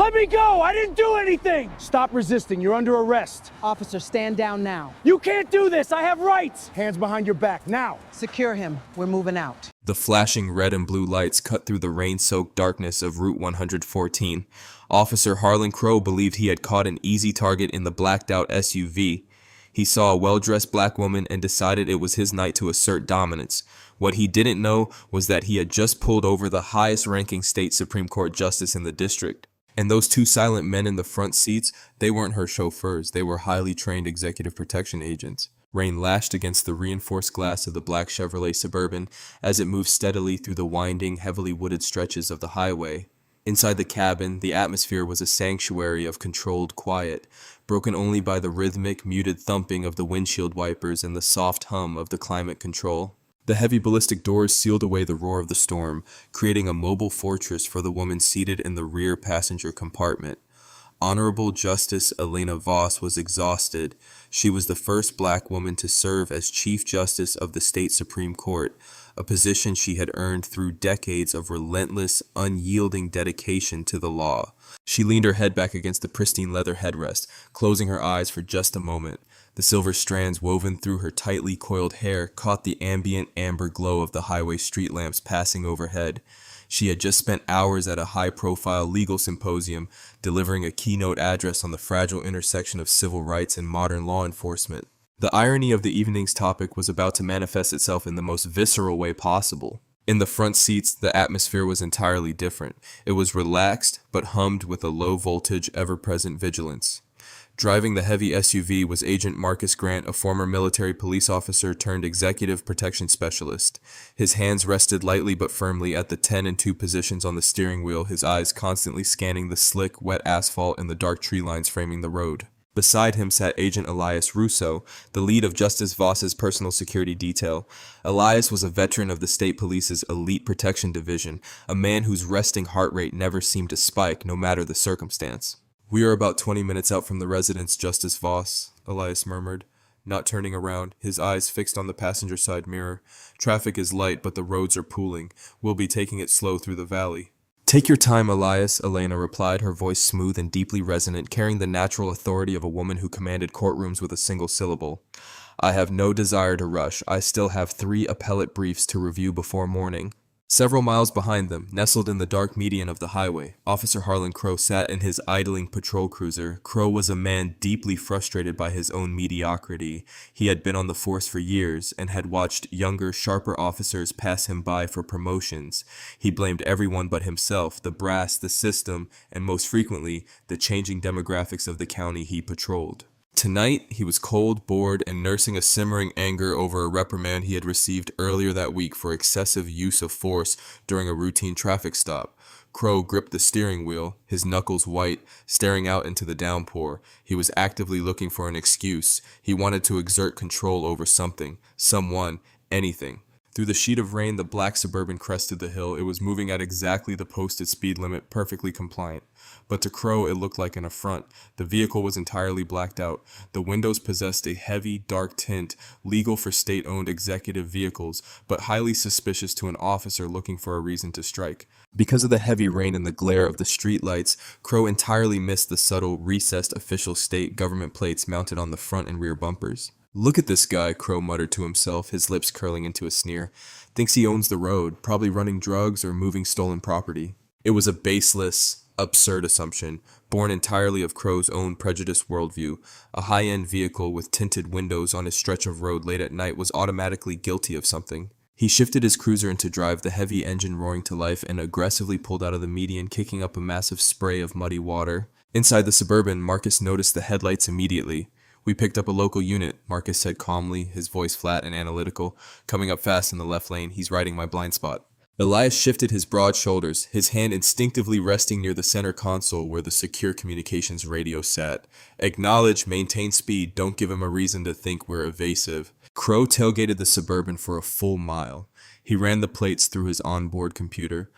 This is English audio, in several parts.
Let me go! I didn't do anything! Stop resisting. You're under arrest. Officer, stand down now. You can't do this! I have rights! Hands behind your back, now! Secure him. We're moving out. The flashing red and blue lights cut through the rain-soaked darkness of Route 114. Officer Harlan Crow believed he had caught an easy target in the blacked-out SUV. He saw a well-dressed black woman and decided it was his night to assert dominance. What he didn't know was that he had just pulled over the highest-ranking state Supreme Court justice in the district. And those two silent men in the front seats, they weren't her chauffeurs. They were highly trained executive protection agents. Rain lashed against the reinforced glass of the black Chevrolet Suburban as it moved steadily through the winding, heavily wooded stretches of the highway. Inside the cabin, the atmosphere was a sanctuary of controlled quiet, broken only by the rhythmic, muted thumping of the windshield wipers and the soft hum of the climate control. The heavy ballistic doors sealed away the roar of the storm, creating a mobile fortress for the woman seated in the rear passenger compartment. Honorable Justice Elena Voss was exhausted. She was the first black woman to serve as Chief Justice of the state Supreme Court, a position she had earned through decades of relentless, unyielding dedication to the law. She leaned her head back against the pristine leather headrest, closing her eyes for just a moment. The silver strands woven through her tightly coiled hair caught the ambient amber glow of the highway street lamps passing overhead. She had just spent hours at a high-profile legal symposium, delivering a keynote address on the fragile intersection of civil rights and modern law enforcement. The irony of the evening's topic was about to manifest itself in the most visceral way possible. In the front seats, the atmosphere was entirely different. It was relaxed, but hummed with a low-voltage, ever-present vigilance. Driving the heavy SUV was Agent Marcus Grant, a former military police officer turned executive protection specialist. His hands rested lightly but firmly at the 10 and 2 positions on the steering wheel, his eyes constantly scanning the slick, wet asphalt and the dark tree lines framing the road. Beside him sat Agent Elias Russo, the lead of Justice Voss's personal security detail. Elias was a veteran of the state police's elite protection division, a man whose resting heart rate never seemed to spike, no matter the circumstance. "We are about 20 minutes out from the residence, Justice Voss," Elias murmured, not turning around, his eyes fixed on the passenger side mirror. "Traffic is light, but the roads are pooling. We'll be taking it slow through the valley." "Take your time, Elias," Elena replied, her voice smooth and deeply resonant, carrying the natural authority of a woman who commanded courtrooms with a single syllable. "I have no desire to rush. I still have 3 appellate briefs to review before morning." Several miles behind them, nestled in the dark median of the highway, Officer Harlan Crow sat in his idling patrol cruiser. Crow was a man deeply frustrated by his own mediocrity. He had been on the force for years and had watched younger, sharper officers pass him by for promotions. He blamed everyone but himself, the brass, the system, and most frequently, the changing demographics of the county he patrolled. Tonight, he was cold, bored, and nursing a simmering anger over a reprimand he had received earlier that week for excessive use of force during a routine traffic stop. Crow gripped the steering wheel, his knuckles white, staring out into the downpour. He was actively looking for an excuse. He wanted to exert control over something, someone, anything. Through the sheet of rain, the black Suburban crested the hill. It was moving at exactly the posted speed limit, perfectly compliant. But to Crow, it looked like an affront. The vehicle was entirely blacked out. The windows possessed a heavy, dark tint, legal for state-owned executive vehicles, but highly suspicious to an officer looking for a reason to strike. Because of the heavy rain and the glare of the streetlights, Crow entirely missed the subtle, recessed official state government plates mounted on the front and rear bumpers. "Look at this guy," Crow muttered to himself, his lips curling into a sneer. "Thinks he owns the road, probably running drugs or moving stolen property." It was a baseless, absurd assumption, born entirely of Crow's own prejudiced worldview. A high-end vehicle with tinted windows on a stretch of road late at night was automatically guilty of something. He shifted his cruiser into drive, the heavy engine roaring to life, and aggressively pulled out of the median, kicking up a massive spray of muddy water. Inside the Suburban, Marcus noticed the headlights immediately. "We picked up a local unit," Marcus said calmly, his voice flat and analytical. "Coming up fast in the left lane. He's riding my blind spot." Elias shifted his broad shoulders, his hand instinctively resting near the center console where the secure communications radio sat. "Acknowledge, maintain speed, don't give him a reason to think we're evasive." Crow tailgated the Suburban for a full mile. He ran the plates through his onboard computer.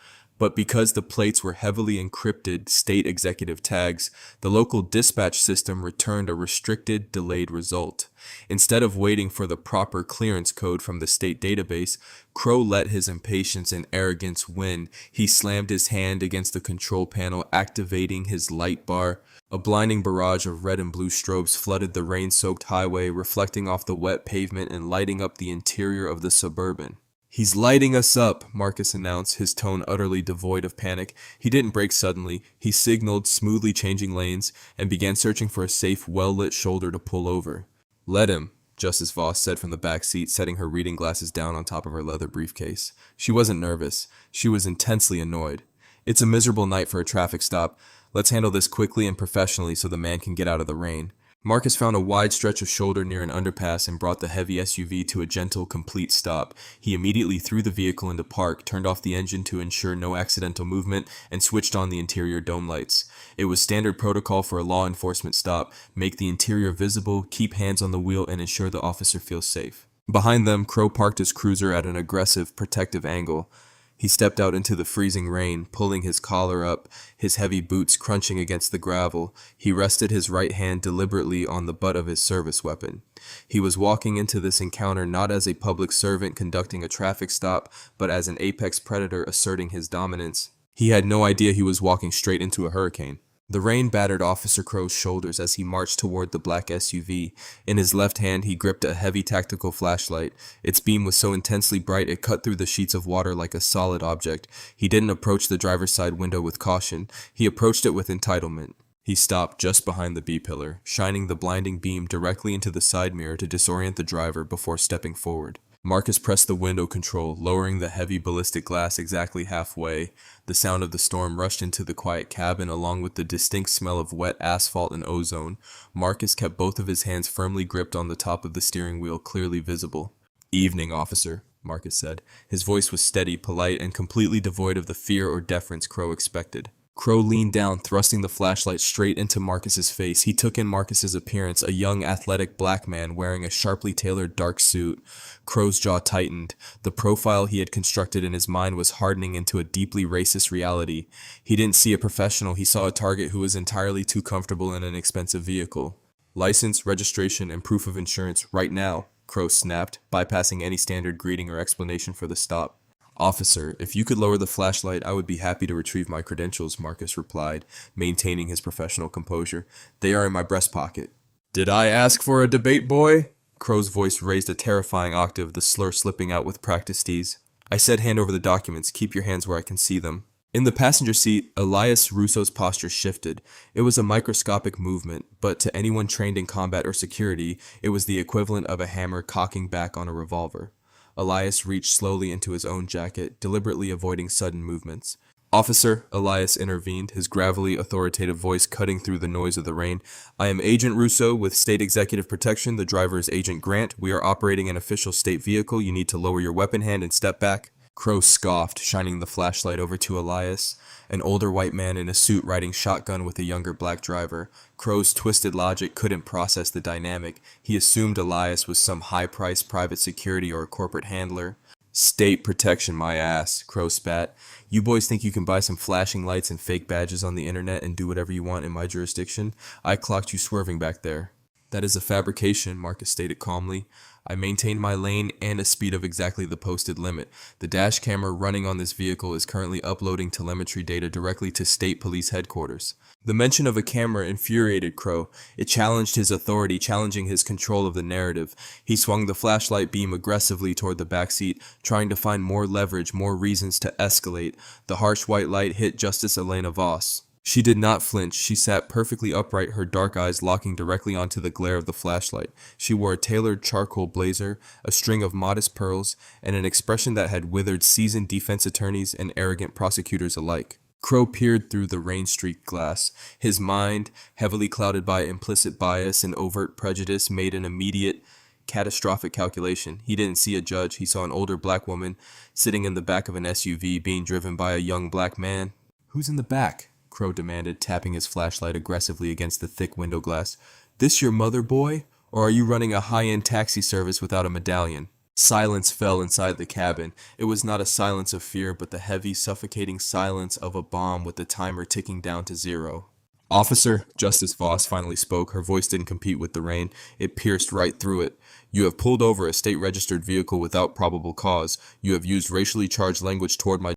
but because the plates were heavily encrypted state executive tags, the local dispatch system returned a restricted, delayed result. Instead of waiting for the proper clearance code from the state database, Crow let his impatience and arrogance win. He slammed his hand against the control panel, activating his light bar. A blinding barrage of red and blue strobes flooded the rain-soaked highway, reflecting off the wet pavement and lighting up the interior of the Suburban. "He's lighting us up," Marcus announced, his tone utterly devoid of panic. He didn't brake suddenly. He signaled, smoothly changing lanes, and began searching for a safe, well-lit shoulder to pull over. "Let him," Justice Voss said from the back seat, setting her reading glasses down on top of her leather briefcase. She wasn't nervous. She was intensely annoyed. "It's a miserable night for a traffic stop. Let's handle this quickly and professionally so the man can get out of the rain." Marcus found a wide stretch of shoulder near an underpass and brought the heavy SUV to a gentle, complete stop. He immediately threw the vehicle into park, turned off the engine to ensure no accidental movement, and switched on the interior dome lights. It was standard protocol for a law enforcement stop: make the interior visible, keep hands on the wheel, and ensure the officer feels safe. Behind them, Crow parked his cruiser at an aggressive, protective angle. He stepped out into the freezing rain, pulling his collar up, his heavy boots crunching against the gravel. He rested his right hand deliberately on the butt of his service weapon. He was walking into this encounter not as a public servant conducting a traffic stop, but as an apex predator asserting his dominance. He had no idea he was walking straight into a hurricane. The rain battered Officer Crow's shoulders as he marched toward the black SUV. In his left hand, he gripped a heavy tactical flashlight. Its beam was so intensely bright it cut through the sheets of water like a solid object. He didn't approach the driver's side window with caution. He approached it with entitlement. He stopped just behind the B-pillar, shining the blinding beam directly into the side mirror to disorient the driver before stepping forward. Marcus pressed the window control, lowering the heavy ballistic glass exactly halfway. The sound of the storm rushed into the quiet cabin along with the distinct smell of wet asphalt and ozone. Marcus kept both of his hands firmly gripped on the top of the steering wheel, clearly visible. "Evening, officer," Marcus said. His voice was steady, polite, and completely devoid of the fear or deference Crow expected. Crow leaned down, thrusting the flashlight straight into Marcus's face. He took in Marcus's appearance, a young, athletic black man wearing a sharply tailored dark suit. Crow's jaw tightened. The profile he had constructed in his mind was hardening into a deeply racist reality. He didn't see a professional, he saw a target who was entirely too comfortable in an expensive vehicle. "License, registration, and proof of insurance right now," Crow snapped, bypassing any standard greeting or explanation for the stop. "Officer, if you could lower the flashlight, I would be happy to retrieve my credentials," Marcus replied, maintaining his professional composure. "They are in my breast pocket." "Did I ask for a debate, boy?" Crow's voice raised a terrifying octave, the slur slipping out with practiced ease. "I said hand over the documents. Keep your hands where I can see them." In the passenger seat, Elias Russo's posture shifted. It was a microscopic movement, but to anyone trained in combat or security, it was the equivalent of a hammer cocking back on a revolver. Elias reached slowly into his own jacket, deliberately avoiding sudden movements. "Officer," Elias intervened, his gravelly, authoritative voice cutting through the noise of the rain. "I am Agent Russo with State Executive Protection. The driver is Agent Grant. We are operating an official state vehicle. You need to lower your weapon hand and step back." Crow scoffed, shining the flashlight over to Elias, an older white man in a suit riding shotgun with a younger black driver. Crow's twisted logic couldn't process the dynamic. He assumed Elias was some high-priced private security or a corporate handler. "State protection, my ass," Crow spat. "You boys think you can buy some flashing lights and fake badges on the internet and do whatever you want in my jurisdiction? I clocked you swerving back there." "That is a fabrication," Marcus stated calmly. "I maintain my lane and a speed of exactly the posted limit. The dash camera running on this vehicle is currently uploading telemetry data directly to state police headquarters." The mention of a camera infuriated Crow. It challenged his authority, challenging his control of the narrative. He swung the flashlight beam aggressively toward the back seat, trying to find more leverage, more reasons to escalate. The harsh white light hit Justice Elena Voss. She did not flinch. She sat perfectly upright, her dark eyes locking directly onto the glare of the flashlight. She wore a tailored charcoal blazer, a string of modest pearls, and an expression that had withered seasoned defense attorneys and arrogant prosecutors alike. Crow peered through the rain-streaked glass. His mind, heavily clouded by implicit bias and overt prejudice, made an immediate, catastrophic calculation. He didn't see a judge. He saw an older black woman sitting in the back of an SUV being driven by a young black man. "Who's in the back?" Crow demanded, tapping his flashlight aggressively against the thick window glass. "This your mother, boy? Or are you running a high-end taxi service without a medallion?" Silence fell inside the cabin. It was not a silence of fear, but the heavy, suffocating silence of a bomb with the timer ticking down to 0. Officer, Justice Voss finally spoke. Her voice didn't compete with the rain. It pierced right through it. You have pulled over a state-registered vehicle without probable cause. You have used racially charged language toward my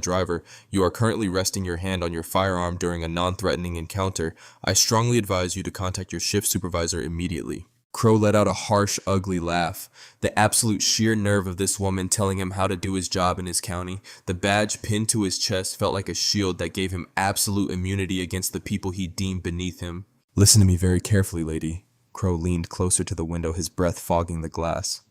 driver. You are currently resting your hand on your firearm during a non-threatening encounter. I strongly advise you to contact your shift supervisor immediately. Crow let out a harsh, ugly laugh. The absolute sheer nerve of this woman telling him how to do his job in his county. The badge pinned to his chest felt like a shield that gave him absolute immunity against the people he deemed beneath him. Listen to me very carefully, lady. Crow leaned closer to the window, his breath fogging the glass.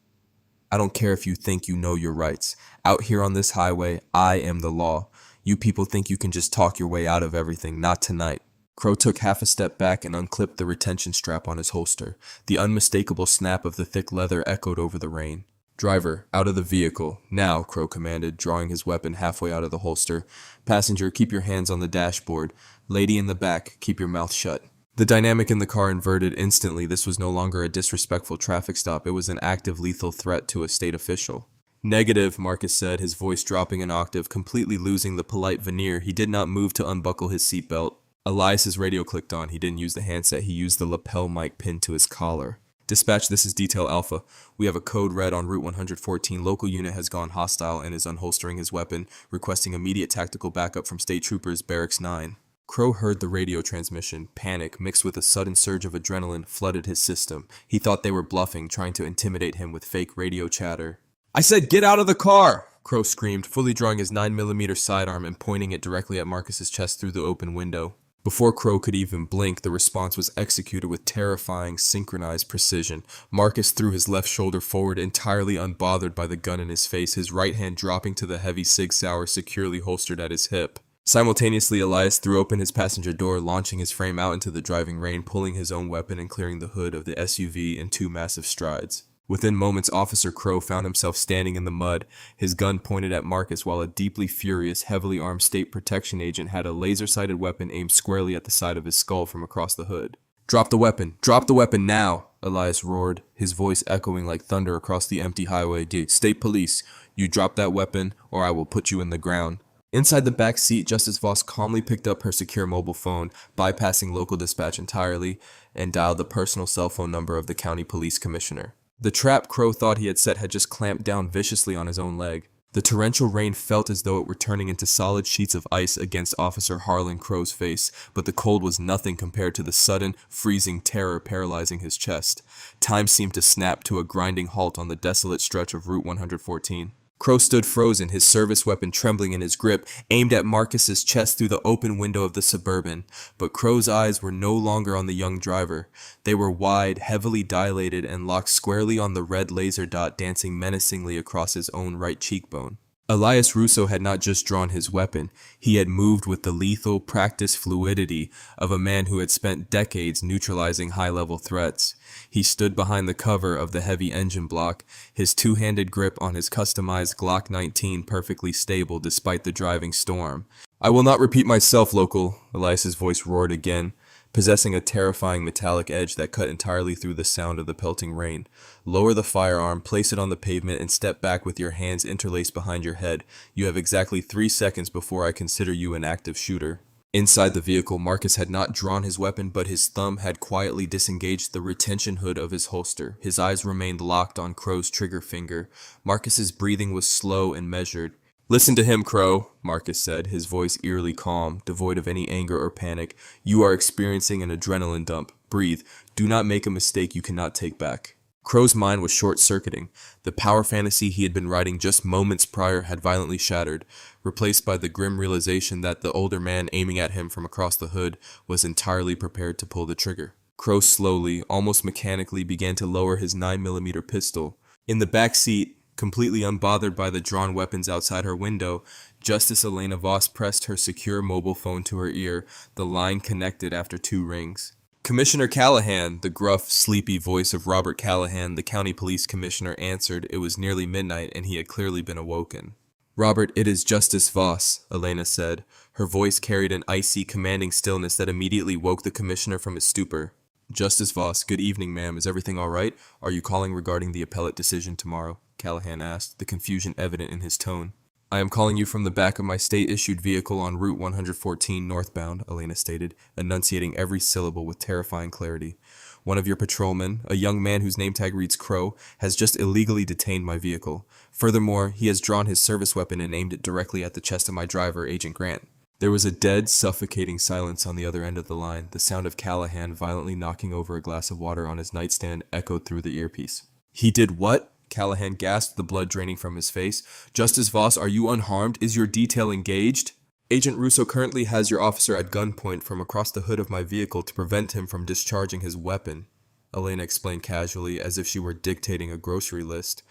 I don't care if you think you know your rights. Out here on this highway, I am the law. You people think you can just talk your way out of everything. Not tonight. Crow took half a step back and unclipped the retention strap on his holster. The unmistakable snap of the thick leather echoed over the rain. Driver, out of the vehicle. Now, Crow commanded, drawing his weapon halfway out of the holster. Passenger, keep your hands on the dashboard. Lady in the back, keep your mouth shut. The dynamic in the car inverted instantly. This was no longer a disrespectful traffic stop. It was an active lethal threat to a state official. Negative, Marcus said, his voice dropping an octave, completely losing the polite veneer. He did not move to unbuckle his seatbelt. Elias's radio clicked on. He didn't use the handset. He used the lapel mic pinned to his collar. Dispatch, this is Detail Alpha. We have a code red on Route 114. Local unit has gone hostile and is unholstering his weapon, requesting immediate tactical backup from State Troopers Barracks 9. Crow heard the radio transmission. Panic, mixed with a sudden surge of adrenaline, flooded his system. He thought they were bluffing, trying to intimidate him with fake radio chatter. I said, get out of the car! Crow screamed, fully drawing his 9mm sidearm and pointing it directly at Marcus's chest through the open window. Before Crow could even blink, the response was executed with terrifying, synchronized precision. Marcus threw his left shoulder forward, entirely unbothered by the gun in his face, his right hand dropping to the heavy Sig Sauer securely holstered at his hip. Simultaneously, Elias threw open his passenger door, launching his frame out into the driving rain, pulling his own weapon and clearing the hood of the SUV in 2 massive strides. Within moments, Officer Crow found himself standing in the mud, his gun pointed at Marcus, while a deeply furious, heavily armed state protection agent had a laser-sighted weapon aimed squarely at the side of his skull from across the hood. Drop the weapon! Drop the weapon now! Elias roared, his voice echoing like thunder across the empty highway. State Police, you drop that weapon, or I will put you in the ground. Inside the back seat, Justice Voss calmly picked up her secure mobile phone, bypassing local dispatch entirely, and dialed the personal cell phone number of the county police commissioner. The trap Crow thought he had set had just clamped down viciously on his own leg. The torrential rain felt as though it were turning into solid sheets of ice against Officer Harlan Crow's face, but the cold was nothing compared to the sudden, freezing terror paralyzing his chest. Time seemed to snap to a grinding halt on the desolate stretch of Route 114. Crow stood frozen, his service weapon trembling in his grip, aimed at Marcus's chest through the open window of the Suburban. But Crow's eyes were no longer on the young driver. They were wide, heavily dilated, and locked squarely on the red laser dot dancing menacingly across his own right cheekbone. Elias Russo had not just drawn his weapon, he had moved with the lethal, practiced fluidity of a man who had spent decades neutralizing high-level threats. He stood behind the cover of the heavy engine block, his two-handed grip on his customized Glock 19 perfectly stable despite the driving storm. I will not repeat myself, local, Elias's voice roared again, possessing a terrifying metallic edge that cut entirely through the sound of the pelting rain. Lower the firearm, place it on the pavement, and step back with your hands interlaced behind your head. You have exactly 3 seconds before I consider you an active shooter. Inside the vehicle, Marcus had not drawn his weapon, but his thumb had quietly disengaged the retention hood of his holster. His eyes remained locked on Crow's trigger finger. Marcus's breathing was slow and measured. Listen to him, Crow, Marcus said, his voice eerily calm, devoid of any anger or panic. You are experiencing an adrenaline dump. Breathe. Do not make a mistake you cannot take back. Crow's mind was short-circuiting. The power fantasy he had been writing just moments prior had violently shattered, replaced by the grim realization that the older man aiming at him from across the hood was entirely prepared to pull the trigger. Crow slowly, almost mechanically, began to lower his 9mm pistol. In the back seat, completely unbothered by the drawn weapons outside her window, Justice Elena Voss pressed her secure mobile phone to her ear. The line connected after 2 rings. Commissioner Callahan, the gruff, sleepy voice of Robert Callahan, the county police commissioner, answered. It was nearly midnight, and he had clearly been awoken. Robert, it is Justice Voss, Elena said. Her voice carried an icy, commanding stillness that immediately woke the commissioner from his stupor. Justice Voss, good evening, ma'am. Is everything all right? Are you calling regarding the appellate decision tomorrow? Callahan asked, the confusion evident in his tone. I am calling you from the back of my state-issued vehicle on Route 114 northbound, Elena stated, enunciating every syllable with terrifying clarity. One of your patrolmen, a young man whose name tag reads Crow, has just illegally detained my vehicle. Furthermore, he has drawn his service weapon and aimed it directly at the chest of my driver, Agent Grant. There was a dead, suffocating silence on the other end of the line. The sound of Callahan violently knocking over a glass of water on his nightstand echoed through the earpiece. He did what? Callahan gasped, the blood draining from his face. Justice Voss, are you unharmed? Is your detail engaged? Agent Russo currently has your officer at gunpoint from across the hood of my vehicle to prevent him from discharging his weapon, Elena explained casually, as if she were dictating a grocery list.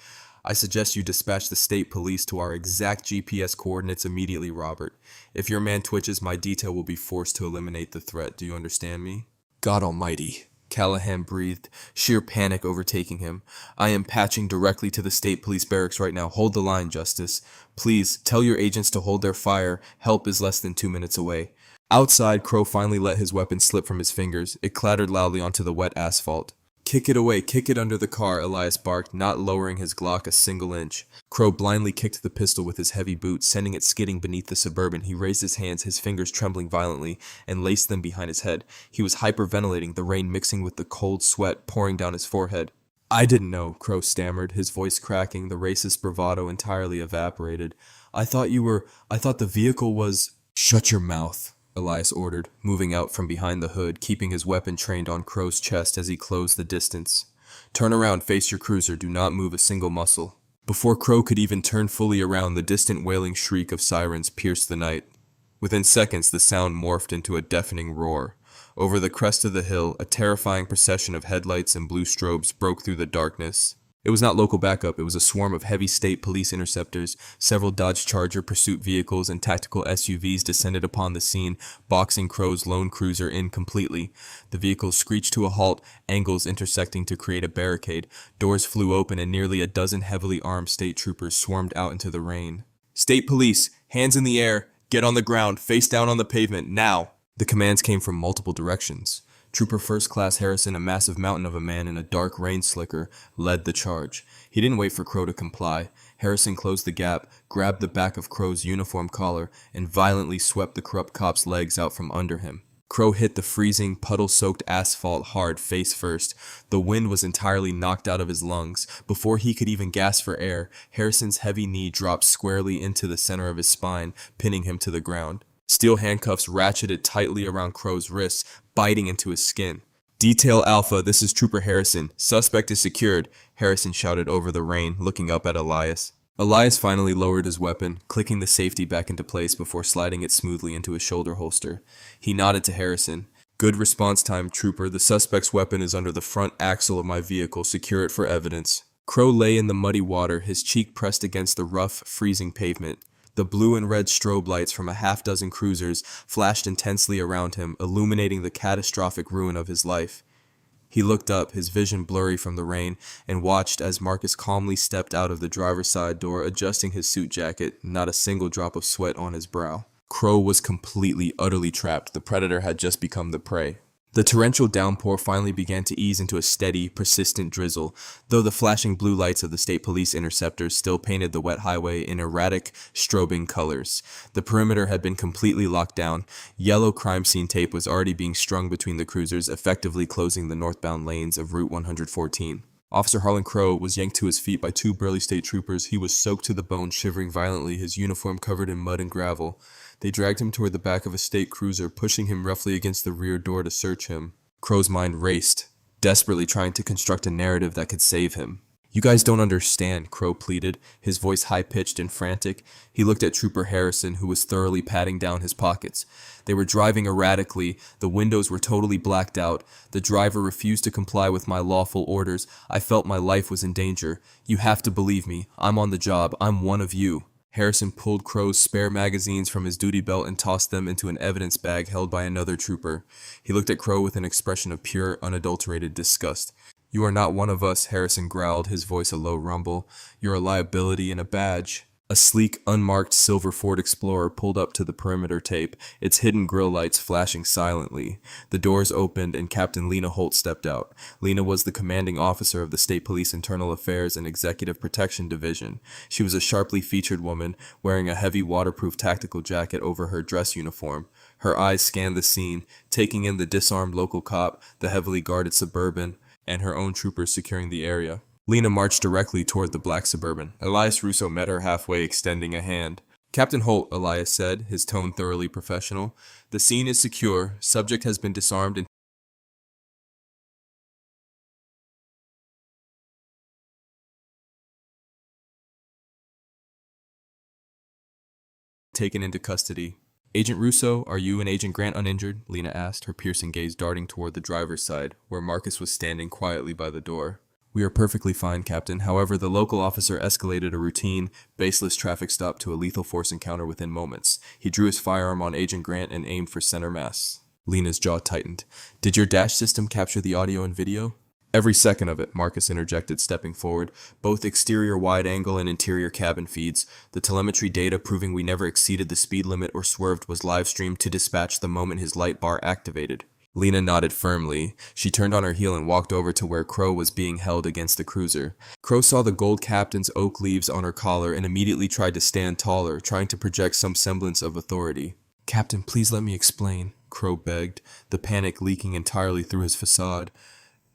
I suggest you dispatch the state police to our exact GPS coordinates immediately, Robert. If your man twitches, my detail will be forced to eliminate the threat. Do you understand me? God almighty, Callahan breathed, sheer panic overtaking him. I am patching directly to the state police barracks right now. Hold the line, Justice. Please, tell your agents to hold their fire. Help is less than 2 minutes away. Outside, Crow finally let his weapon slip from his fingers. It clattered loudly onto the wet asphalt. Kick it away, kick it under the car, Elias barked, not lowering his Glock a single inch. Crow blindly kicked the pistol with his heavy boot, sending it skidding beneath the Suburban. He raised his hands, his fingers trembling violently, and laced them behind his head. He was hyperventilating, the rain mixing with the cold sweat pouring down his forehead. I didn't know, Crow stammered, his voice cracking, the racist bravado entirely evaporated. I thought the vehicle was... Shut your mouth, Elias ordered, moving out from behind the hood, keeping his weapon trained on Crow's chest as he closed the distance. Turn around, face your cruiser, do not move a single muscle. Before Crow could even turn fully around, the distant wailing shriek of sirens pierced the night. Within seconds, the sound morphed into a deafening roar. Over the crest of the hill, a terrifying procession of headlights and blue strobes broke through the darkness. It was not local backup, it was a swarm of heavy state police interceptors. Several Dodge Charger pursuit vehicles and tactical SUVs descended upon the scene, boxing Crow's lone cruiser in completely. The vehicles screeched to a halt, angles intersecting to create a barricade. Doors flew open and nearly a dozen heavily armed state troopers swarmed out into the rain. State police, hands in the air, get on the ground, face down on the pavement, now! The commands came from multiple directions. Trooper First Class Harrison, a massive mountain of a man in a dark rain slicker, led the charge. He didn't wait for Crow to comply. Harrison closed the gap, grabbed the back of Crow's uniform collar, and violently swept the corrupt cop's legs out from under him. Crow hit the freezing, puddle-soaked asphalt hard face first. The wind was entirely knocked out of his lungs. Before he could even gasp for air, Harrison's heavy knee dropped squarely into the center of his spine, pinning him to the ground. Steel handcuffs ratcheted tightly around Crow's wrists, biting into his skin. Detail Alpha, this is Trooper Harrison. Suspect is secured, Harrison shouted over the rain, looking up at Elias. Elias finally lowered his weapon, clicking the safety back into place before sliding it smoothly into his shoulder holster. He nodded to Harrison. Good response time, Trooper. The suspect's weapon is under the front axle of my vehicle. Secure it for evidence. Crow lay in the muddy water, his cheek pressed against the rough, freezing pavement. The blue and red strobe lights from a half-dozen cruisers flashed intensely around him, illuminating the catastrophic ruin of his life. He looked up, his vision blurry from the rain, and watched as Marcus calmly stepped out of the driver's side door, adjusting his suit jacket, not a single drop of sweat on his brow. Crow was completely, utterly trapped. The predator had just become the prey. The torrential downpour finally began to ease into a steady, persistent drizzle, though the flashing blue lights of the state police interceptors still painted the wet highway in erratic, strobing colors. The perimeter had been completely locked down. Yellow crime scene tape was already being strung between the cruisers, effectively closing the northbound lanes of Route 114. Officer Harlan Crow was yanked to his feet by two burly state troopers. He was soaked to the bone, shivering violently, his uniform covered in mud and gravel. They dragged him toward the back of a state cruiser, pushing him roughly against the rear door to search him. Crow's mind raced, desperately trying to construct a narrative that could save him. You guys don't understand, Crow pleaded, his voice high-pitched and frantic. He looked at Trooper Harrison, who was thoroughly patting down his pockets. They were driving erratically. The windows were totally blacked out. The driver refused to comply with my lawful orders. I felt my life was in danger. You have to believe me. I'm on the job. I'm one of you. Harrison pulled Crow's spare magazines from his duty belt and tossed them into an evidence bag held by another trooper. He looked at Crow with an expression of pure, unadulterated disgust. You are not one of us, Harrison growled, his voice a low rumble. You're a liability and a badge. A sleek, unmarked silver Ford Explorer pulled up to the perimeter tape, its hidden grille lights flashing silently. The doors opened and Captain Lena Holt stepped out. Lena was the commanding officer of the State Police Internal Affairs and Executive Protection Division. She was a sharply featured woman, wearing a heavy waterproof tactical jacket over her dress uniform. Her eyes scanned the scene, taking in the disarmed local cop, the heavily guarded Suburban, and her own troopers securing the area. Lena marched directly toward the black Suburban. Elias Russo met her halfway, extending a hand. "Captain Holt," Elias said, his tone thoroughly professional. "The scene is secure. Subject has been disarmed and taken into custody." "Agent Russo, are you and Agent Grant uninjured?" Lena asked, her piercing gaze darting toward the driver's side, where Marcus was standing quietly by the door. "We are perfectly fine, Captain. However, the local officer escalated a routine, baseless traffic stop to a lethal force encounter within moments. He drew his firearm on Agent Grant and aimed for center mass." Lena's jaw tightened. "Did your dash system capture the audio and video?" "Every second of it," Marcus interjected, stepping forward. "Both exterior wide-angle and interior cabin feeds. The telemetry data proving we never exceeded the speed limit or swerved was live-streamed to dispatch the moment his light bar activated." Lena nodded firmly. She turned on her heel and walked over to where Crow was being held against the cruiser. Crow saw the gold captain's oak leaves on her collar and immediately tried to stand taller, trying to project some semblance of authority. "Captain, please let me explain," Crow begged, the panic leaking entirely through his facade.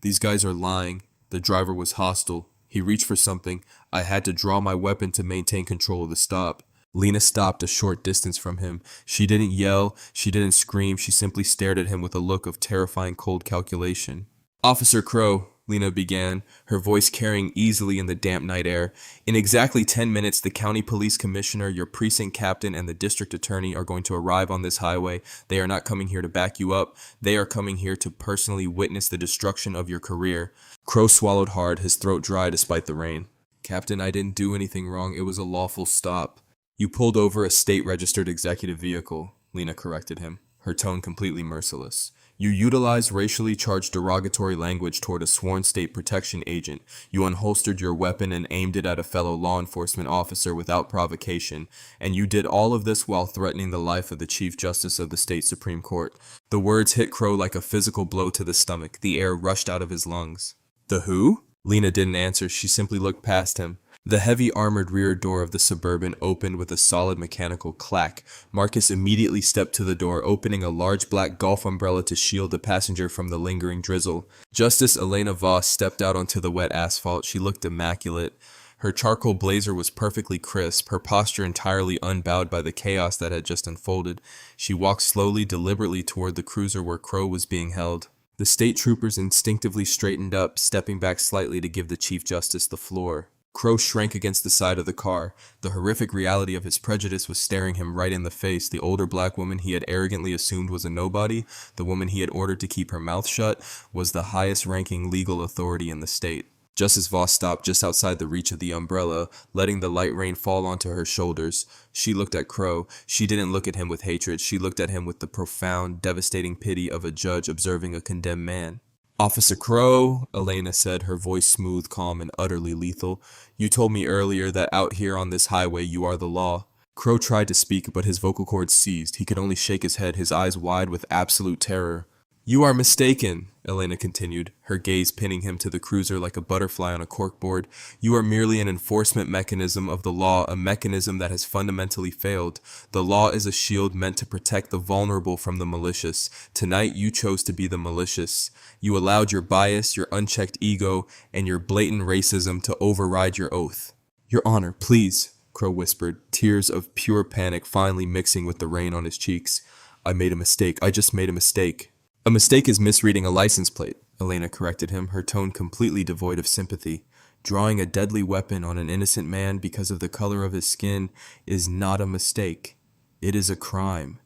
"These guys are lying. The driver was hostile. He reached for something. I had to draw my weapon to maintain control of the stop." Lena stopped a short distance from him. She didn't yell, she didn't scream, she simply stared at him with a look of terrifying cold calculation. "Officer Crow," Lena began, her voice carrying easily in the damp night air, "in exactly 10 minutes, the county police commissioner, your precinct captain, and the district attorney are going to arrive on this highway. They are not coming here to back you up. They are coming here to personally witness the destruction of your career." Crow swallowed hard, his throat dry despite the rain. "Captain, I didn't do anything wrong. It was a lawful stop." "You pulled over a state-registered executive vehicle," Lena corrected him, her tone completely merciless. "You utilized racially charged derogatory language toward a sworn state protection agent. You unholstered your weapon and aimed it at a fellow law enforcement officer without provocation. And you did all of this while threatening the life of the Chief Justice of the state Supreme Court." The words hit Crow like a physical blow to the stomach. The air rushed out of his lungs. "The who?" Lena didn't answer. She simply looked past him. The heavy armored rear door of the Suburban opened with a solid mechanical clack. Marcus immediately stepped to the door, opening a large black golf umbrella to shield the passenger from the lingering drizzle. Justice Elena Voss stepped out onto the wet asphalt. She looked immaculate. Her charcoal blazer was perfectly crisp, her posture entirely unbowed by the chaos that had just unfolded. She walked slowly, deliberately toward the cruiser where Crow was being held. The state troopers instinctively straightened up, stepping back slightly to give the Chief Justice the floor. Crow shrank against the side of the car. The horrific reality of his prejudice was staring him right in the face. The older black woman he had arrogantly assumed was a nobody, the woman he had ordered to keep her mouth shut, was the highest-ranking legal authority in the state. Justice Voss stopped just outside the reach of the umbrella, letting the light rain fall onto her shoulders. She looked at Crow. She didn't look at him with hatred. She looked at him with the profound, devastating pity of a judge observing a condemned man. "Officer Crow," Elena said, her voice smooth, calm, and utterly lethal, "you told me earlier that out here on this highway you are the law." Crow tried to speak, but his vocal cords seized. He could only shake his head, his eyes wide with absolute terror. "You are mistaken," Elena continued, her gaze pinning him to the cruiser like a butterfly on a corkboard. "You are merely an enforcement mechanism of the law, a mechanism that has fundamentally failed. The law is a shield meant to protect the vulnerable from the malicious. Tonight you chose to be the malicious. You allowed your bias, your unchecked ego, and your blatant racism to override your oath." "Your Honor, please," Crow whispered, tears of pure panic finally mixing with the rain on his cheeks. "I made a mistake. I just made a mistake." "A mistake is misreading a license plate," Elena corrected him, her tone completely devoid of sympathy. "Drawing a deadly weapon on an innocent man because of the color of his skin is not a mistake. It is a crime.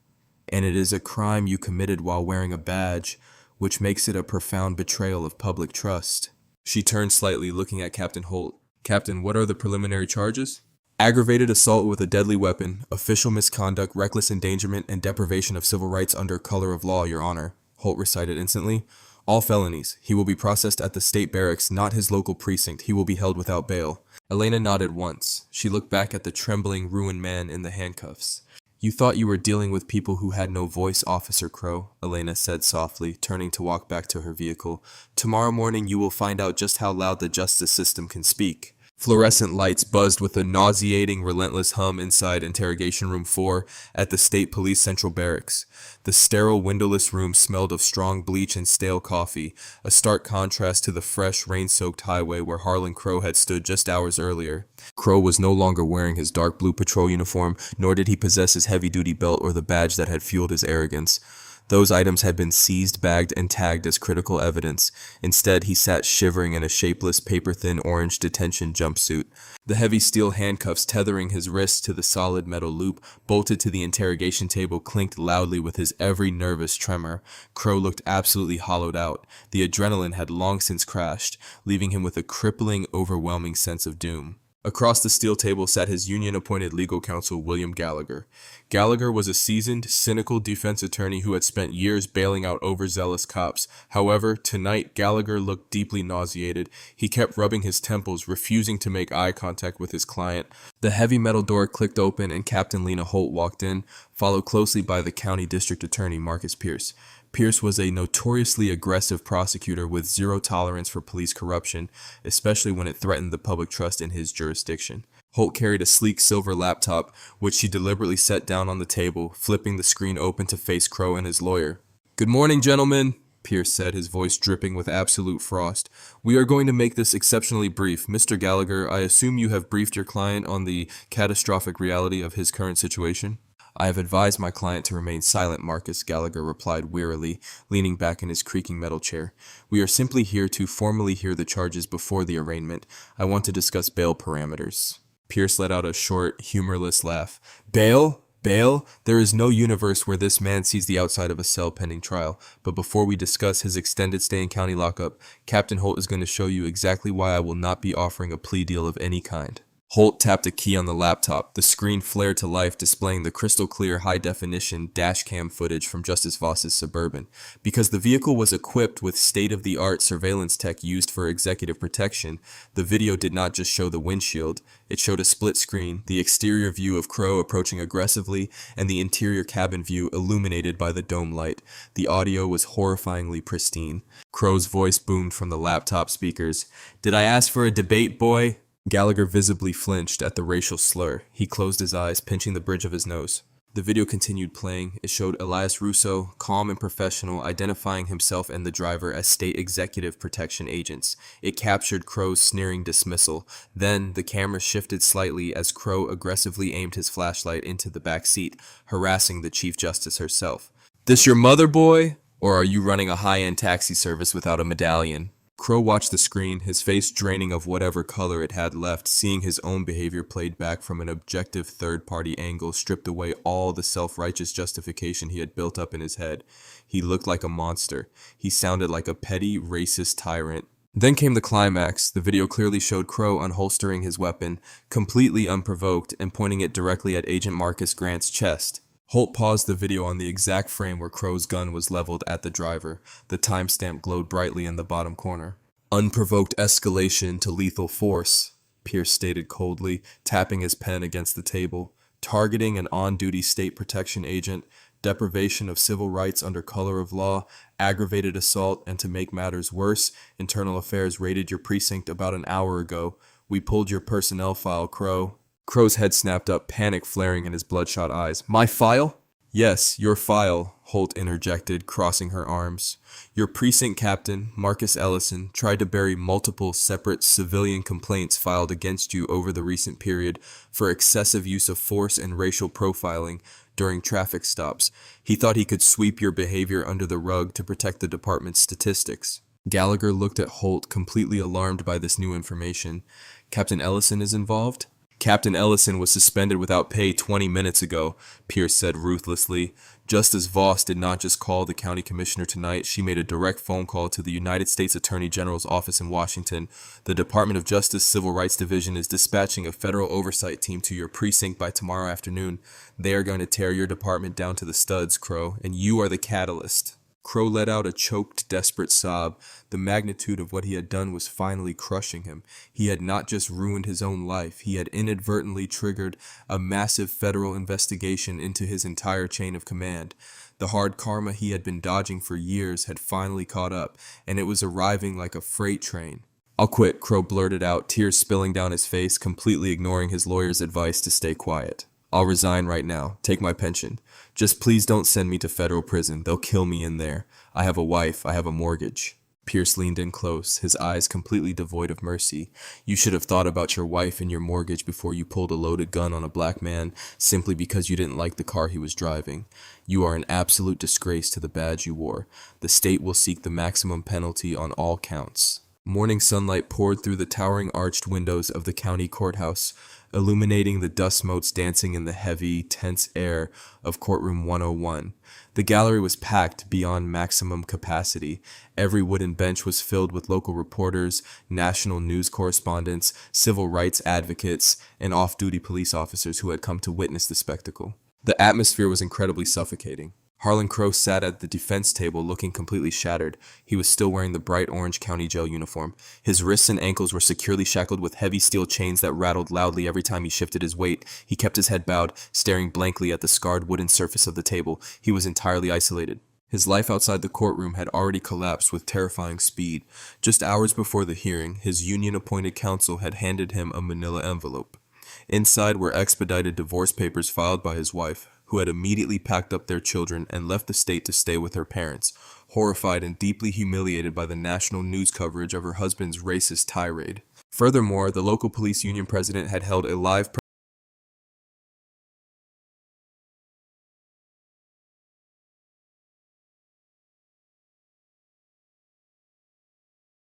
And it is a crime you committed while wearing a badge, which makes it a profound betrayal of public trust." She turned slightly, looking at Captain Holt. "Captain, what are the preliminary charges?" "Aggravated assault with a deadly weapon, official misconduct, reckless endangerment, and deprivation of civil rights under color of law, Your Honor," Holt recited instantly. All felonies. He will be processed at the state barracks, not his local precinct. He will be held without bail. Elena nodded once. She looked back at the trembling, ruined man in the handcuffs. You thought you were dealing with people who had no voice, Officer Crow, Elena said softly, turning to walk back to her vehicle. Tomorrow morning you will find out just how loud the justice system can speak. Fluorescent lights buzzed with a nauseating, relentless hum inside Interrogation Room 4 at the State Police Central Barracks. The sterile, windowless room smelled of strong bleach and stale coffee, a stark contrast to the fresh, rain-soaked highway where Harlan Crow had stood just hours earlier. Crow was no longer wearing his dark blue patrol uniform, nor did he possess his heavy-duty belt or the badge that had fueled his arrogance. Those items had been seized, bagged, and tagged as critical evidence. Instead, he sat shivering in a shapeless, paper-thin orange detention jumpsuit. The heavy steel handcuffs tethering his wrists to the solid metal loop, bolted to the interrogation table, clinked loudly with his every nervous tremor. Crow looked absolutely hollowed out. The adrenaline had long since crashed, leaving him with a crippling, overwhelming sense of doom. Across the steel table sat his union-appointed legal counsel, William Gallagher. Gallagher was a seasoned, cynical defense attorney who had spent years bailing out overzealous cops. However, tonight, Gallagher looked deeply nauseated. He kept rubbing his temples, refusing to make eye contact with his client. The heavy metal door clicked open and Captain Lena Holt walked in, followed closely by the county district attorney, Marcus Pierce. Pierce was a notoriously aggressive prosecutor with zero tolerance for police corruption, especially when it threatened the public trust in his jurisdiction. Holt carried a sleek silver laptop, which she deliberately set down on the table, flipping the screen open to face Crow and his lawyer. "Good morning, gentlemen," Pierce said, his voice dripping with absolute frost. "We are going to make this exceptionally brief. Mr. Gallagher, I assume you have briefed your client on the catastrophic reality of his current situation?" "I have advised my client to remain silent, Marcus," Gallagher replied wearily, leaning back in his creaking metal chair. "We are simply here to formally hear the charges before the arraignment. I want to discuss bail parameters." Pierce let out a short, humorless laugh. "Bail? Bail? There is no universe where this man sees the outside of a cell pending trial. But before we discuss his extended stay in county lockup, Captain Holt is going to show you exactly why I will not be offering a plea deal of any kind." Holt tapped a key on the laptop. The screen flared to life, displaying the crystal-clear, high-definition dashcam footage from Justice Voss's Suburban. Because the vehicle was equipped with state-of-the-art surveillance tech used for executive protection, the video did not just show the windshield. It showed a split screen, the exterior view of Crow approaching aggressively, and the interior cabin view illuminated by the dome light. The audio was horrifyingly pristine. Crow's voice boomed from the laptop speakers. "Did I ask for a debate, boy?" Gallagher visibly flinched at the racial slur. He closed his eyes, pinching the bridge of his nose. The video continued playing. It showed Elias Russo, calm and professional, identifying himself and the driver as state executive protection agents. It captured Crow's sneering dismissal. Then, the camera shifted slightly as Crow aggressively aimed his flashlight into the back seat, harassing the Chief Justice herself. "This your mother, boy? Or are you running a high-end taxi service without a medallion?" Crow watched the screen, his face draining of whatever color it had left, seeing his own behavior played back from an objective third-party angle stripped away all the self-righteous justification he had built up in his head. He looked like a monster. He sounded like a petty, racist tyrant. Then came the climax. The video clearly showed Crow unholstering his weapon, completely unprovoked, and pointing it directly at Agent Marcus Grant's chest. Holt paused the video on the exact frame where Crow's gun was leveled at the driver. The timestamp glowed brightly in the bottom corner. "Unprovoked escalation to lethal force," Pierce stated coldly, tapping his pen against the table. "Targeting an on-duty state protection agent, deprivation of civil rights under color of law, aggravated assault, and to make matters worse, Internal Affairs raided your precinct about an hour ago. We pulled your personnel file, Crow." Crow's head snapped up, panic flaring in his bloodshot eyes. "My file?" "Yes, your file," Holt interjected, crossing her arms. "Your precinct captain, Marcus Ellison, tried to bury multiple separate civilian complaints filed against you over the recent period for excessive use of force and racial profiling during traffic stops. He thought he could sweep your behavior under the rug to protect the department's statistics." Gallagher looked at Holt, completely alarmed by this new information. "Captain Ellison is involved?" "Captain Ellison was suspended without pay 20 minutes ago," Pierce said ruthlessly. "Justice Voss did not just call the county commissioner tonight. She made a direct phone call to the United States Attorney General's office in Washington. The Department of Justice Civil Rights Division is dispatching a federal oversight team to your precinct by tomorrow afternoon. They are going to tear your department down to the studs, Crow, and you are the catalyst." Crow let out a choked, desperate sob. The magnitude of what he had done was finally crushing him. He had not just ruined his own life, he had inadvertently triggered a massive federal investigation into his entire chain of command. The hard karma he had been dodging for years had finally caught up, and it was arriving like a freight train. "I'll quit," Crow blurted out, tears spilling down his face, completely ignoring his lawyer's advice to stay quiet. "I'll resign right now. Take my pension. Just please don't send me to federal prison. They'll kill me in there. I have a wife. I have a mortgage." Pierce leaned in close, his eyes completely devoid of mercy. "You should have thought about your wife and your mortgage before you pulled a loaded gun on a black man simply because you didn't like the car he was driving. You are an absolute disgrace to the badge you wore. The state will seek the maximum penalty on all counts." Morning sunlight poured through the towering arched windows of the county courthouse, illuminating the dust motes dancing in the heavy, tense air of courtroom 101. The gallery was packed beyond maximum capacity. Every wooden bench was filled with local reporters, national news correspondents, civil rights advocates, and off-duty police officers who had come to witness the spectacle. The atmosphere was incredibly suffocating. Harlan Crow sat at the defense table looking completely shattered. He was still wearing the bright orange county jail uniform. His wrists and ankles were securely shackled with heavy steel chains that rattled loudly every time he shifted his weight. He kept his head bowed, staring blankly at the scarred wooden surface of the table. He was entirely isolated. His life outside the courtroom had already collapsed with terrifying speed. Just hours before the hearing, his union-appointed counsel had handed him a manila envelope. Inside were expedited divorce papers filed by his wife, who had immediately packed up their children and left the state to stay with her parents, horrified and deeply humiliated by the national news coverage of her husband's racist tirade. Furthermore, the local police union president had held a live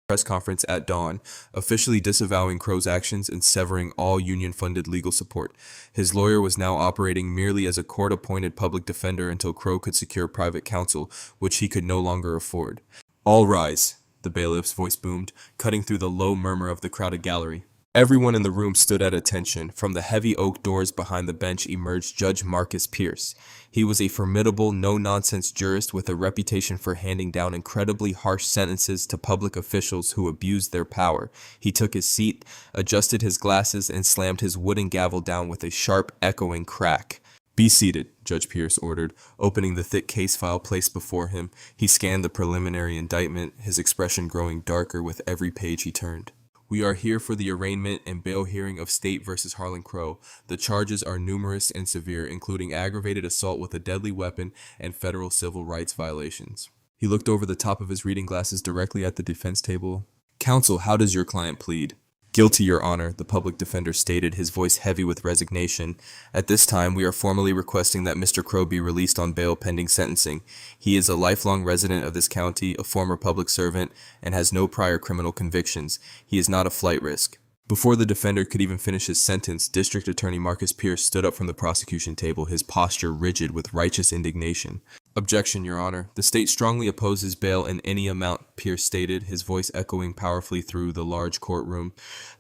press conference at dawn, officially disavowing Crow's actions and severing all union-funded legal support. His lawyer was now operating merely as a court-appointed public defender until Crow could secure private counsel, which he could no longer afford. "All rise," the bailiff's voice boomed, cutting through the low murmur of the crowded gallery. Everyone in the room stood at attention. From the heavy oak doors behind the bench emerged Judge Marcus Pierce. He was a formidable, no-nonsense jurist with a reputation for handing down incredibly harsh sentences to public officials who abused their power. He took his seat, adjusted his glasses, and slammed his wooden gavel down with a sharp, echoing crack. "Be seated," Judge Pierce ordered, opening the thick case file placed before him. He scanned the preliminary indictment, his expression growing darker with every page he turned. "We are here for the arraignment and bail hearing of State versus Harlan Crow. The charges are numerous and severe, including aggravated assault with a deadly weapon and federal civil rights violations." He looked over the top of his reading glasses directly at the defense table. "Counsel, how does your client plead?" "Guilty, Your Honor," the public defender stated, his voice heavy with resignation. "At this time, we are formally requesting that Mr. Crow be released on bail pending sentencing. He is a lifelong resident of this county, a former public servant, and has no prior criminal convictions. He is not a flight risk." Before the defender could even finish his sentence, District Attorney Marcus Pierce stood up from the prosecution table, his posture rigid with righteous indignation. "Objection, Your Honor. The state strongly opposes bail in any amount," Pierce stated, his voice echoing powerfully through the large courtroom.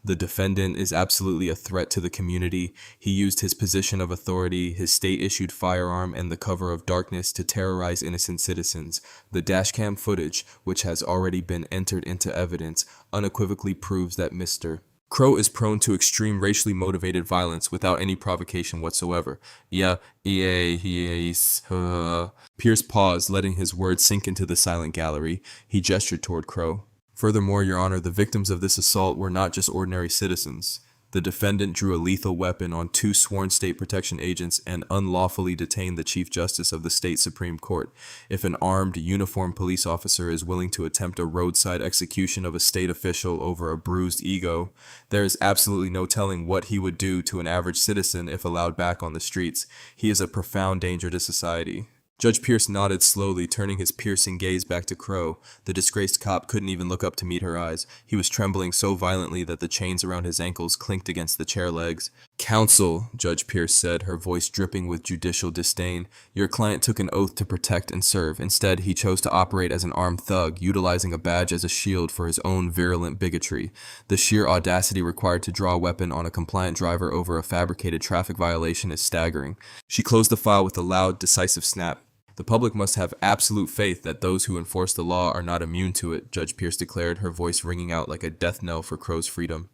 "The defendant is absolutely a threat to the community. He used his position of authority, his state-issued firearm, and the cover of darkness to terrorize innocent citizens. The dashcam footage, which has already been entered into evidence, unequivocally proves that Mr. Crow is prone to extreme racially motivated violence without any provocation whatsoever. Pierce paused, letting his words sink into the silent gallery. He gestured toward Crow. "Furthermore, Your Honor, the victims of this assault were not just ordinary citizens. The defendant drew a lethal weapon on 2 sworn state protection agents and unlawfully detained the Chief Justice of the state Supreme Court. If an armed, uniformed police officer is willing to attempt a roadside execution of a state official over a bruised ego, there is absolutely no telling what he would do to an average citizen if allowed back on the streets. He is a profound danger to society." Judge Pierce nodded slowly, turning his piercing gaze back to Crow. The disgraced cop couldn't even look up to meet her eyes. He was trembling so violently that the chains around his ankles clinked against the chair legs. "Counsel," Judge Pierce said, her voice dripping with judicial disdain, "your client took an oath to protect and serve. Instead, he chose to operate as an armed thug, utilizing a badge as a shield for his own virulent bigotry. The sheer audacity required to draw a weapon on a compliant driver over a fabricated traffic violation is staggering." She closed the file with a loud, decisive snap. The public must have absolute faith that those who enforce the law are not immune to it, Judge Pierce declared, her voice ringing out like a death knell for Crow's freedom.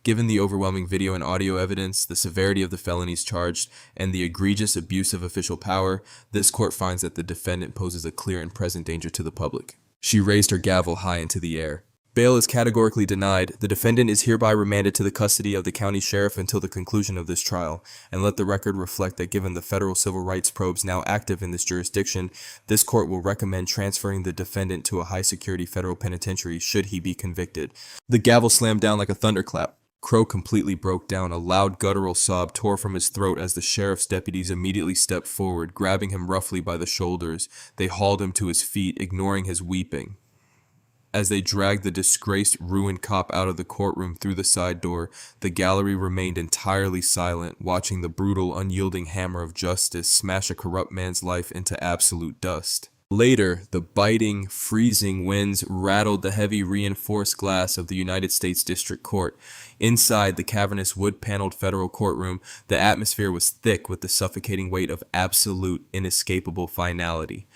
Given the overwhelming video and audio evidence, the severity of the felonies charged, and the egregious abuse of official power, this court finds that the defendant poses a clear and present danger to the public. She raised her gavel high into the air. Bail is categorically denied. The defendant is hereby remanded to the custody of the county sheriff until the conclusion of this trial, and let the record reflect that given the federal civil rights probes now active in this jurisdiction, this court will recommend transferring the defendant to a high-security federal penitentiary should he be convicted. The gavel slammed down like a thunderclap. Crow completely broke down. A loud guttural sob tore from his throat as the sheriff's deputies immediately stepped forward, grabbing him roughly by the shoulders. They hauled him to his feet, ignoring his weeping. As they dragged the disgraced, ruined cop out of the courtroom through the side door, the gallery remained entirely silent, watching the brutal, unyielding hammer of justice smash a corrupt man's life into absolute dust. Later, the biting, freezing winds rattled the heavy reinforced glass of the United States District Court. Inside the cavernous wood-paneled federal courtroom, the atmosphere was thick with the suffocating weight of absolute, inescapable finality.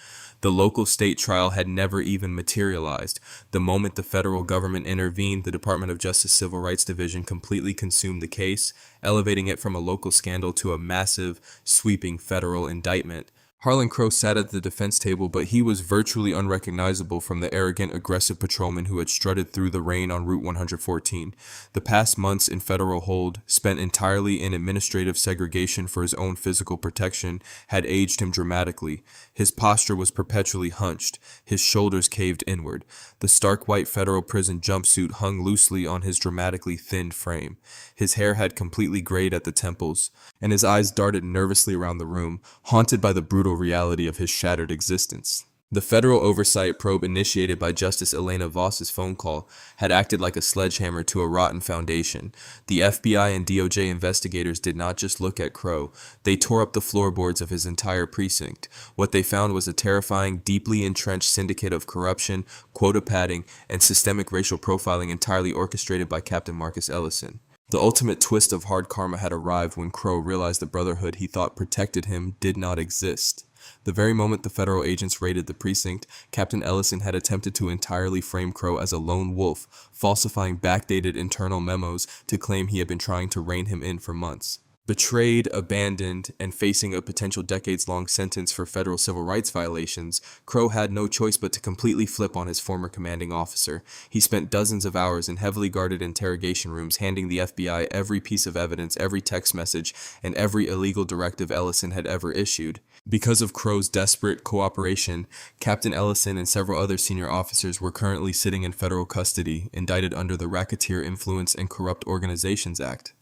The local state trial had never even materialized. The moment the federal government intervened, the Department of Justice Civil Rights Division completely consumed the case, elevating it from a local scandal to a massive, sweeping federal indictment. Harlan Crow sat at the defense table, but he was virtually unrecognizable from the arrogant, aggressive patrolman who had strutted through the rain on Route 114. The past months in federal hold, spent entirely in administrative segregation for his own physical protection, had aged him dramatically. His posture was perpetually hunched, his shoulders caved inward. The stark white federal prison jumpsuit hung loosely on his dramatically thinned frame. His hair had completely grayed at the temples, and his eyes darted nervously around the room, haunted by the brutal reality of his shattered existence. The federal oversight probe initiated by Justice Elena Voss's phone call had acted like a sledgehammer to a rotten foundation. The FBI and DOJ investigators did not just look at Crow, they tore up the floorboards of his entire precinct. What they found was a terrifying, deeply entrenched syndicate of corruption, quota padding, and systemic racial profiling entirely orchestrated by Captain Marcus Ellison. The ultimate twist of hard karma had arrived when Crow realized the brotherhood he thought protected him did not exist. The very moment the federal agents raided the precinct, Captain Ellison had attempted to entirely frame Crow as a lone wolf, falsifying backdated internal memos to claim he had been trying to rein him in for months. Betrayed, abandoned, and facing a potential decades-long sentence for federal civil rights violations, Crow had no choice but to completely flip on his former commanding officer. He spent dozens of hours in heavily guarded interrogation rooms, handing the FBI every piece of evidence, every text message, and every illegal directive Ellison had ever issued. Because of Crow's desperate cooperation, Captain Ellison and several other senior officers were currently sitting in federal custody, indicted under the Racketeer Influence and Corrupt Organizations Act.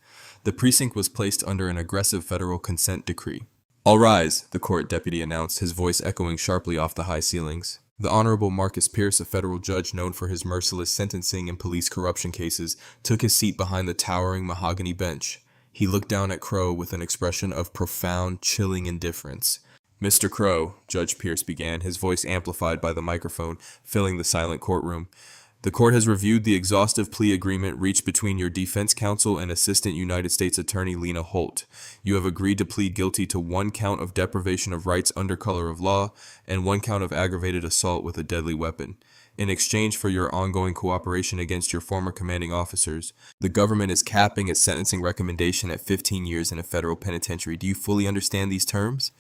The precinct was placed under an aggressive federal consent decree. "All rise," the court deputy announced, his voice echoing sharply off the high ceilings. The Honorable Marcus Pierce, a federal judge known for his merciless sentencing in police corruption cases, took his seat behind the towering mahogany bench. He looked down at Crow with an expression of profound, chilling indifference. "Mr. Crow," Judge Pierce began, his voice amplified by the microphone, filling the silent courtroom. "The court has reviewed the exhaustive plea agreement reached between your defense counsel and Assistant United States Attorney Lena Holt. You have agreed to plead guilty to 1 count of deprivation of rights under color of law and 1 count of aggravated assault with a deadly weapon. In exchange for your ongoing cooperation against your former commanding officers, the government is capping its sentencing recommendation at 15 years in a federal penitentiary. Do you fully understand these terms?"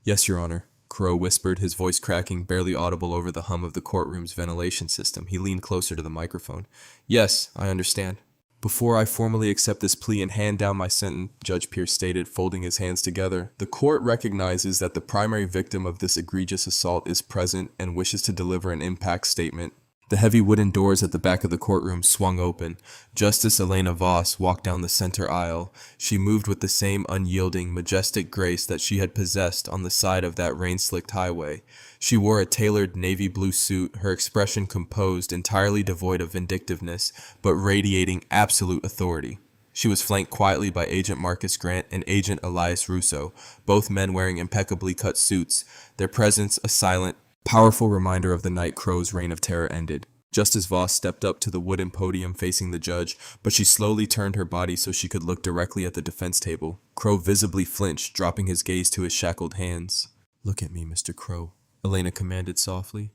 "Yes, Your Honor," Crow whispered, his voice cracking, barely audible over the hum of the courtroom's ventilation system. He leaned closer to the microphone. "Yes, I understand." "Before I formally accept this plea and hand down my sentence," Judge Pierce stated, folding his hands together, "the court recognizes that the primary victim of this egregious assault is present and wishes to deliver an impact statement." The heavy wooden doors at the back of the courtroom swung open. Justice Elena Voss walked down the center aisle. She moved with the same unyielding, majestic grace that she had possessed on the side of that rain-slicked highway. She wore a tailored navy blue suit, her expression composed, entirely devoid of vindictiveness, but radiating absolute authority. She was flanked quietly by Agent Marcus Grant and Agent Elias Russo, both men wearing impeccably cut suits, their presence a silent, powerful reminder of the night Crow's reign of terror ended. Justice Voss stepped up to the wooden podium facing the judge, but she slowly turned her body so she could look directly at the defense table. Crow visibly flinched, dropping his gaze to his shackled hands. "Look at me, Mr. Crow," Elena commanded softly.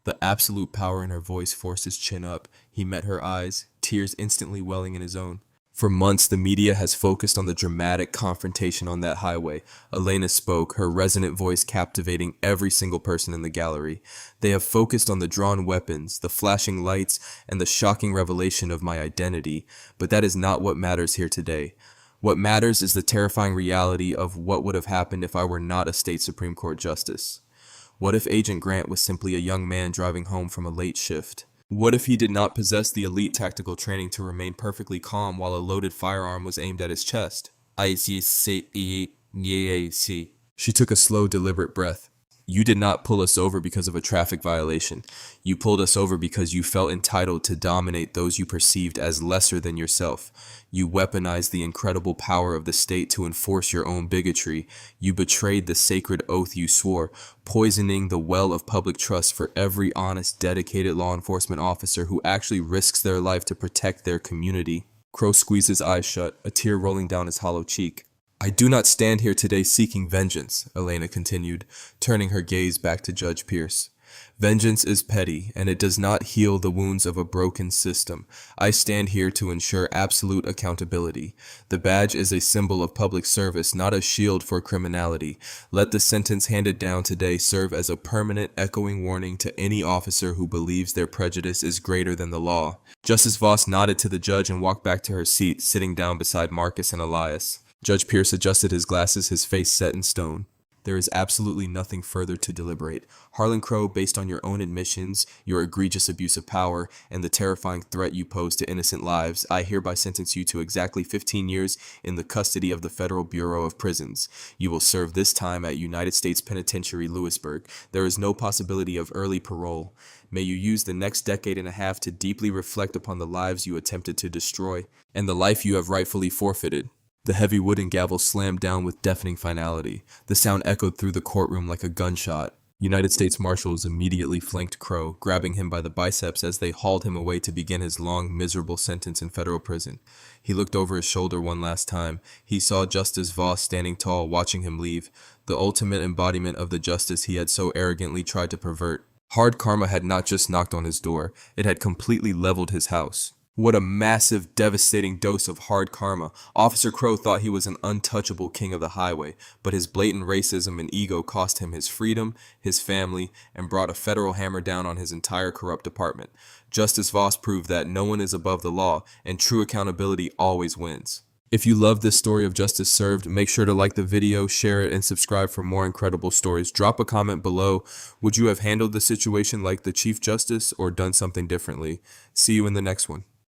The absolute power in her voice forced his chin up. He met her eyes, tears instantly welling in his own. For months, the media has focused on the dramatic confrontation on that highway. Elena spoke, her resonant voice captivating every single person in the gallery. They have focused on the drawn weapons, the flashing lights, and the shocking revelation of my identity. But that is not what matters here today. What matters is the terrifying reality of what would have happened if I were not a state Supreme Court justice. What if Agent Grant was simply a young man driving home from a late shift? What if he did not possess the elite tactical training to remain perfectly calm while a loaded firearm was aimed at his chest? She took a slow, deliberate breath. You did not pull us over because of a traffic violation. You pulled us over because you felt entitled to dominate those you perceived as lesser than yourself. You weaponized the incredible power of the state to enforce your own bigotry. You betrayed the sacred oath you swore, poisoning the well of public trust for every honest, dedicated law enforcement officer who actually risks their life to protect their community. Crow squeezed his eyes shut, a tear rolling down his hollow cheek. I do not stand here today seeking vengeance, Elena continued, turning her gaze back to Judge Pierce. Vengeance is petty, and it does not heal the wounds of a broken system. I stand here to ensure absolute accountability. The badge is a symbol of public service, not a shield for criminality. Let the sentence handed down today serve as a permanent, echoing warning to any officer who believes their prejudice is greater than the law. Justice Voss nodded to the judge and walked back to her seat, sitting down beside Marcus and Elias. Judge Pierce adjusted his glasses, his face set in stone. There is absolutely nothing further to deliberate. Harlan Crow, based on your own admissions, your egregious abuse of power, and the terrifying threat you pose to innocent lives, I hereby sentence you to exactly 15 years in the custody of the Federal Bureau of Prisons. You will serve this time at United States Penitentiary, Lewisburg. There is no possibility of early parole. May you use the next decade and a half to deeply reflect upon the lives you attempted to destroy, and the life you have rightfully forfeited. The heavy wooden gavel slammed down with deafening finality. The sound echoed through the courtroom like a gunshot. United States Marshals immediately flanked Crow, grabbing him by the biceps as they hauled him away to begin his long, miserable sentence in federal prison. He looked over his shoulder one last time. He saw Justice Voss standing tall, watching him leave, the ultimate embodiment of the justice he had so arrogantly tried to pervert. Hard karma had not just knocked on his door, it had completely leveled his house. What a massive, devastating dose of hard karma. Officer Crow thought he was an untouchable king of the highway, but his blatant racism and ego cost him his freedom, his family, and brought a federal hammer down on his entire corrupt department. Justice Voss proved that no one is above the law, and true accountability always wins. If you love this story of justice served, make sure to like the video, share it, and subscribe for more incredible stories. Drop a comment below. Would you have handled the situation like the Chief Justice or done something differently? See you in the next one.